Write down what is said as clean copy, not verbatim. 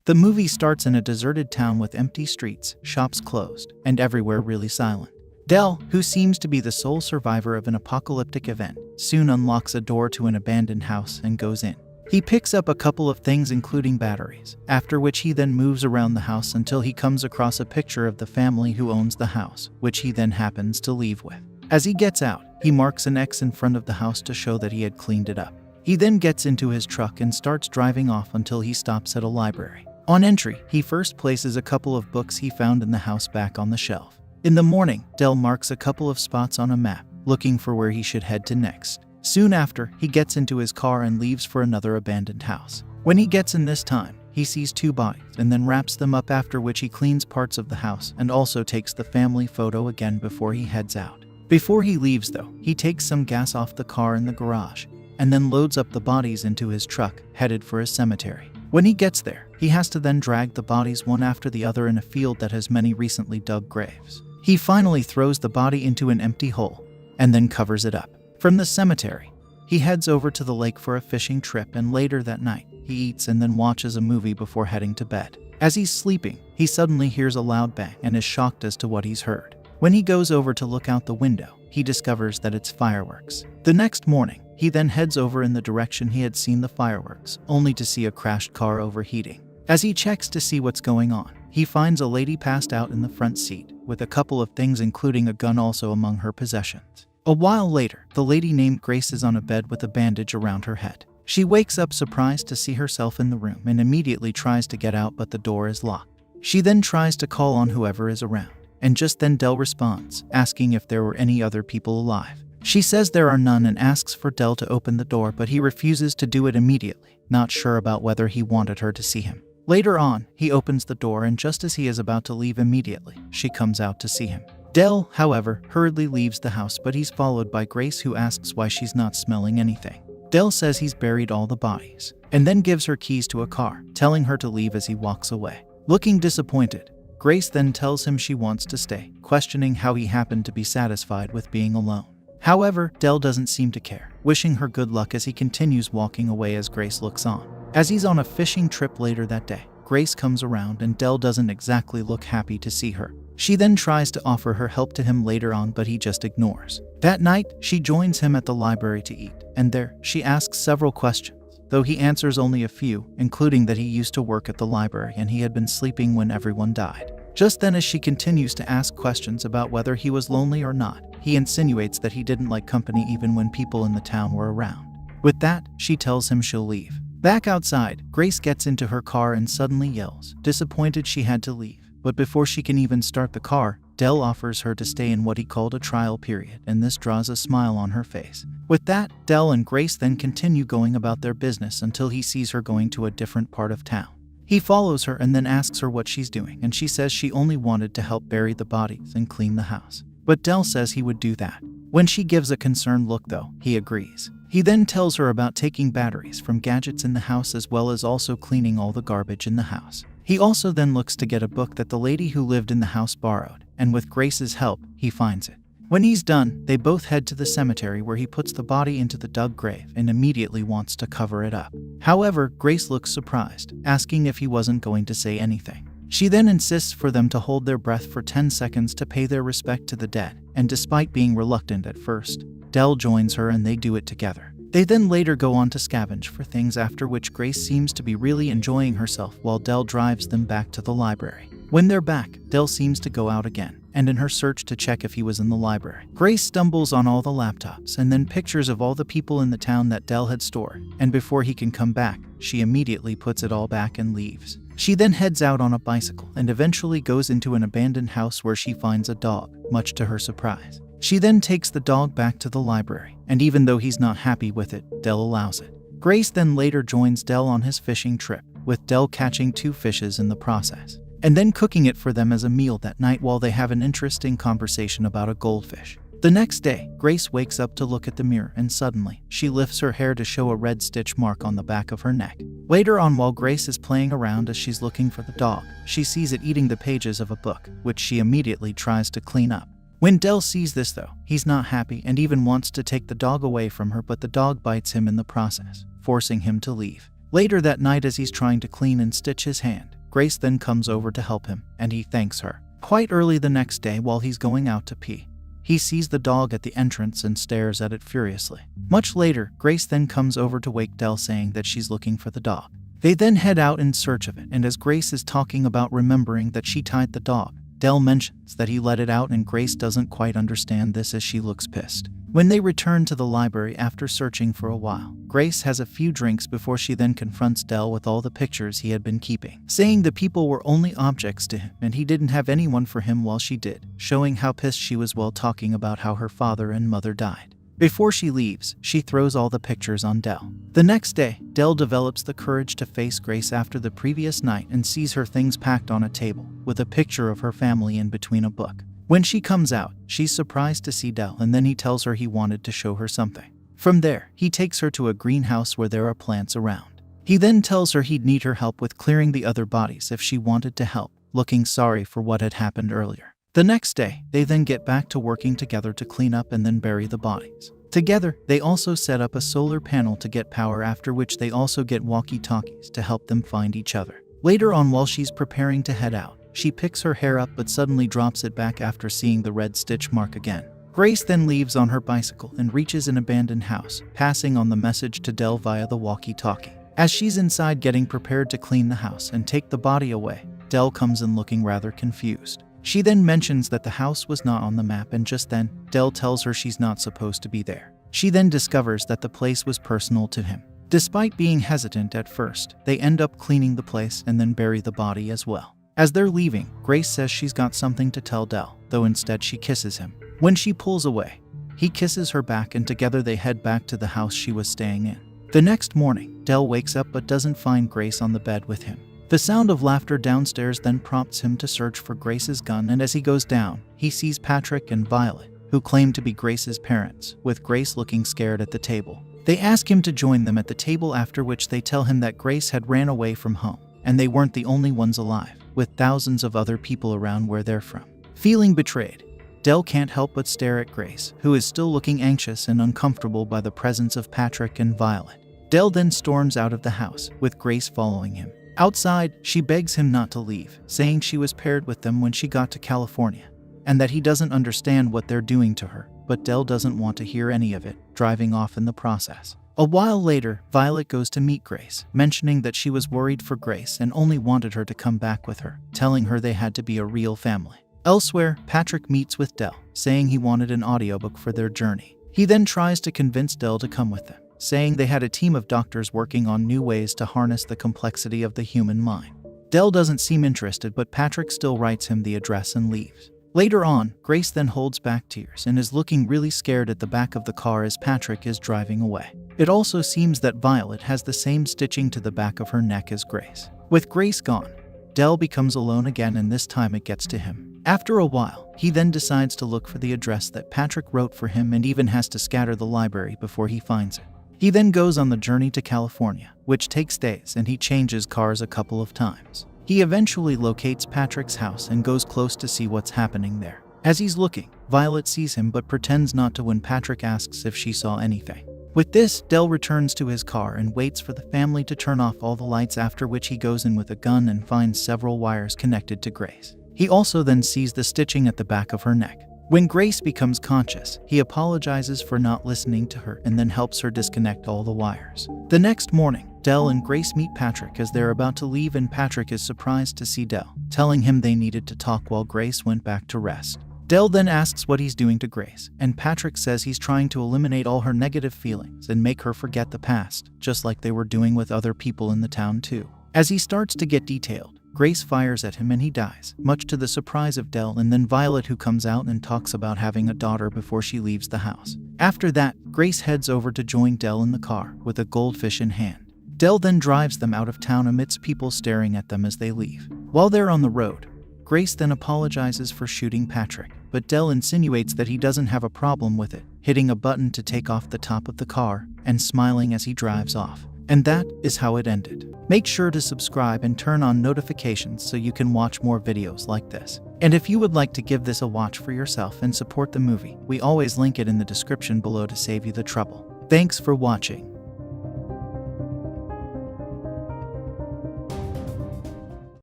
The movie starts in a deserted town with empty streets, shops closed, and everywhere really silent. Dell, who seems to be the sole survivor of an apocalyptic event, soon unlocks a door to an abandoned house and goes in. He picks up a couple of things including batteries, after which he then moves around the house until he comes across a picture of the family who owns the house, which he then happens to leave with. As he gets out, he marks an X in front of the house to show that he had cleaned it up. He then gets into his truck and starts driving off until he stops at a library. On entry, he first places a couple of books he found in the house back on the shelf. In the morning, Dell marks a couple of spots on a map, looking for where he should head to next. Soon after, he gets into his car and leaves for another abandoned house. When he gets in this time, he sees 2 bodies and then wraps them up, after which he cleans parts of the house and also takes the family photo again before he heads out. Before he leaves though, he takes some gas off the car in the garage and then loads up the bodies into his truck, headed for a cemetery. When he gets there, he has to then drag the bodies one after the other in a field that has many recently dug graves. He finally throws the body into an empty hole and then covers it up. From the cemetery, he heads over to the lake for a fishing trip, and later that night, he eats and then watches a movie before heading to bed. As he's sleeping, he suddenly hears a loud bang and is shocked as to what he's heard. When he goes over to look out the window, he discovers that it's fireworks. The next morning, he then heads over in the direction he had seen the fireworks, only to see a crashed car overheating. As he checks to see what's going on, he finds a lady passed out in the front seat, with a couple of things including a gun also among her possessions. A while later, the lady named Grace is on a bed with a bandage around her head. She wakes up surprised to see herself in the room and immediately tries to get out, but the door is locked. She then tries to call on whoever is around, and just then Dell responds, asking if there were any other people alive. She says there are none and asks for Dell to open the door, but he refuses to do it immediately, not sure about whether he wanted her to see him. Later on, he opens the door, and just as he is about to leave immediately, she comes out to see him. Dell, however, hurriedly leaves the house, but he's followed by Grace, who asks why she's not smelling anything. Dell says he's buried all the bodies, and then gives her keys to a car, telling her to leave as he walks away. Looking disappointed, Grace then tells him she wants to stay, questioning how he happened to be satisfied with being alone. However, Dell doesn't seem to care, wishing her good luck as he continues walking away as Grace looks on. As he's on a fishing trip later that day, Grace comes around and Dell doesn't exactly look happy to see her. She then tries to offer her help to him later on, but he just ignores. That night, she joins him at the library to eat, and there, she asks several questions, though he answers only a few, including that he used to work at the library and he had been sleeping when everyone died. Just then, as she continues to ask questions about whether he was lonely or not, he insinuates that he didn't like company even when people in the town were around. With that, she tells him she'll leave. Back outside, Grace gets into her car and suddenly yells, disappointed she had to leave. But before she can even start the car, Dell offers her to stay in what he called a trial period, and this draws a smile on her face. With that, Dell and Grace then continue going about their business until he sees her going to a different part of town. He follows her and then asks her what she's doing, and she says she only wanted to help bury the bodies and clean the house. But Dell says he would do that. When she gives a concerned look though, he agrees. He then tells her about taking batteries from gadgets in the house as well as also cleaning all the garbage in the house. He also then looks to get a book that the lady who lived in the house borrowed, and with Grace's help, he finds it. When he's done, they both head to the cemetery where he puts the body into the dug grave and immediately wants to cover it up. However, Grace looks surprised, asking if he wasn't going to say anything. She then insists for them to hold their breath for 10 seconds to pay their respect to the dead, and despite being reluctant at first, Dell joins her and they do it together. They then later go on to scavenge for things, after which Grace seems to be really enjoying herself while Dell drives them back to the library. When they're back, Dell seems to go out again, and in her search to check if he was in the library, Grace stumbles on all the laptops and then pictures of all the people in the town that Dell had stored, and before he can come back, she immediately puts it all back and leaves. She then heads out on a bicycle and eventually goes into an abandoned house where she finds a dog, much to her surprise. She then takes the dog back to the library, and even though he's not happy with it, Dell allows it. Grace then later joins Dell on his fishing trip, with Dell catching 2 fishes in the process, and then cooking it for them as a meal that night while they have an interesting conversation about a goldfish. The next day, Grace wakes up to look at the mirror and suddenly, she lifts her hair to show a red stitch mark on the back of her neck. Later on, while Grace is playing around as she's looking for the dog, she sees it eating the pages of a book, which she immediately tries to clean up. When Dell sees this though, he's not happy and even wants to take the dog away from her, but the dog bites him in the process, forcing him to leave. Later that night, as he's trying to clean and stitch his hand, Grace then comes over to help him, and he thanks her. Quite early the next day, while he's going out to pee, he sees the dog at the entrance and stares at it furiously. Much later, Grace then comes over to wake Dell, saying that she's looking for the dog. They then head out in search of it, and as Grace is talking about remembering that she tied the dog, Dell mentions that he let it out, and Grace doesn't quite understand this as she looks pissed. When they return to the library after searching for a while, Grace has a few drinks before she then confronts Dell with all the pictures he had been keeping, saying the people were only objects to him and he didn't have anyone for him while she did, showing how pissed she was while talking about how her father and mother died. Before she leaves, she throws all the pictures on Dell. The next day, Dell develops the courage to face Grace after the previous night and sees her things packed on a table, with a picture of her family in between a book. When she comes out, she's surprised to see Dell, and then he tells her he wanted to show her something. From there, he takes her to a greenhouse where there are plants around. He then tells her he'd need her help with clearing the other bodies if she wanted to help, looking sorry for what had happened earlier. The next day, they then get back to working together to clean up and then bury the bodies. Together, they also set up a solar panel to get power, after which they also get walkie-talkies to help them find each other. Later on, while she's preparing to head out, she picks her hair up but suddenly drops it back after seeing the red stitch mark again. Grace then leaves on her bicycle and reaches an abandoned house, passing on the message to Dell via the walkie-talkie. As she's inside getting prepared to clean the house and take the body away, Dell comes in looking rather confused. She then mentions that the house was not on the map, and just then, Dell tells her she's not supposed to be there. She then discovers that the place was personal to him. Despite being hesitant at first, they end up cleaning the place and then bury the body as well. As they're leaving, Grace says she's got something to tell Dell, though instead she kisses him. When she pulls away, he kisses her back, and together they head back to the house she was staying in. The next morning, Dell wakes up but doesn't find Grace on the bed with him. The sound of laughter downstairs then prompts him to search for Grace's gun, and as he goes down, he sees Patrick and Violet, who claim to be Grace's parents, with Grace looking scared at the table. They ask him to join them at the table, after which they tell him that Grace had ran away from home, and they weren't the only ones alive, with thousands of other people around where they're from. Feeling betrayed, Dell can't help but stare at Grace, who is still looking anxious and uncomfortable by the presence of Patrick and Violet. Dell then storms out of the house, with Grace following him. Outside, she begs him not to leave, saying she was paired with them when she got to California, and that he doesn't understand what they're doing to her, but Dell doesn't want to hear any of it, driving off in the process. A while later, Violet goes to meet Grace, mentioning that she was worried for Grace and only wanted her to come back with her, telling her they had to be a real family. Elsewhere, Patrick meets with Dell, saying he wanted an audiobook for their journey. He then tries to convince Dell to come with them, saying they had a team of doctors working on new ways to harness the complexity of the human mind. Dell doesn't seem interested, but Patrick still writes him the address and leaves. Later on, Grace then holds back tears and is looking really scared at the back of the car as Patrick is driving away. It also seems that Violet has the same stitching to the back of her neck as Grace. With Grace gone, Dell becomes alone again, and this time it gets to him. After a while, he then decides to look for the address that Patrick wrote for him and even has to scatter the library before he finds it. He then goes on the journey to California, which takes days, and he changes cars a couple of times. He eventually locates Patrick's house and goes close to see what's happening there. As he's looking, Violet sees him but pretends not to when Patrick asks if she saw anything. With this, Dell returns to his car and waits for the family to turn off all the lights, after which he goes in with a gun and finds several wires connected to Grace. He also then sees the stitching at the back of her neck. When Grace becomes conscious, he apologizes for not listening to her and then helps her disconnect all the wires. The next morning, Dell and Grace meet Patrick as they're about to leave, and Patrick is surprised to see Dell, telling him they needed to talk while Grace went back to rest. Dell then asks what he's doing to Grace, and Patrick says he's trying to eliminate all her negative feelings and make her forget the past, just like they were doing with other people in the town too. As he starts to get detailed, Grace fires at him and he dies, much to the surprise of Dell and then Violet, who comes out and talks about having a daughter before she leaves the house. After that, Grace heads over to join Dell in the car, with a goldfish in hand. Dell then drives them out of town amidst people staring at them as they leave. While they're on the road, Grace then apologizes for shooting Patrick, but Dell insinuates that he doesn't have a problem with it, hitting a button to take off the top of the car and smiling as he drives off. And that is how it ended. Make sure to subscribe and turn on notifications so you can watch more videos like this. And if you would like to give this a watch for yourself and support the movie, we always link it in the description below to save you the trouble. Thanks for watching.